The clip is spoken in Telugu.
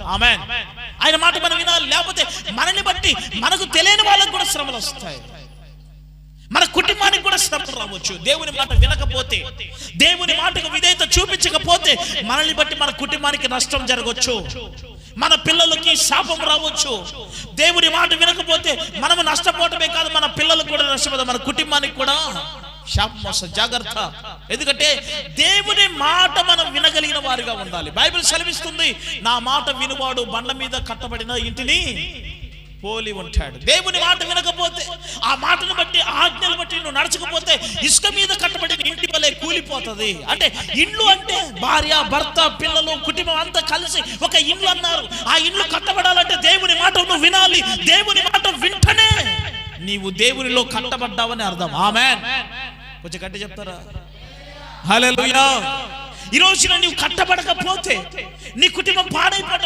ఆమేన్. ఆయన మాట మనం వినాలి. లేకపోతే మనల్ని బట్టి మనకు తెలియని వాళ్ళకు కూడా శ్రమలు వస్తాయి. మన కుటుంబానికి కూడా శ్రమలు రావచ్చు. దేవుని మాట వినకపోతే, దేవుని మాటకు విధేయత చూపించకపోతే మనల్ని బట్టి మన కుటుంబానికి నష్టం జరగవచ్చు. మన పిల్లలకి శాపం రావచ్చు. దేవుని మాట వినకపోతే మనము నష్టపోవటమే కాదు, మన పిల్లలకు కూడా నష్టపోతాం, మన కుటుంబానికి కూడా శాపం వస్తుంది. జాగ్రత్త. ఎందుకంటే దేవుని మాట మనం వినగలిగిన వారిగా ఉండాలి. బైబిల్ సెలవిస్తుంది, నా మాట వినువాడు బండ మీద కట్టబడిన ఇంటిని పోలి ఉంటాడు. దేవుని మాట వినకపోతే, ఆ మాటను బట్టి, ఆజ్ఞలు బట్టి నువ్వు నడచకపోతే ఇసుక మీద కట్టబడిన ఇంటి వలె కూలిపోతుంది. అంటే ఇల్లు అంటే భార్య, భర్త, పిల్లలు, కుటుంబం అంతా కలిసి ఒక ఇల్లు అన్నారు. ఆ ఇల్లు కట్టబడాలంటే దేవుని మాట నువ్వు వినాలి. దేవుని మాట వింటనే నీవు దేవునిలో కట్టబడ్డావని అర్థం. ఆమేన్. కొంచెం గట్టి చెప్తారా? హల్లెలూయా. ఈ రోజున నీవు కట్టబడకపోతే నీ కుటుంబం పాడైపోతుంది.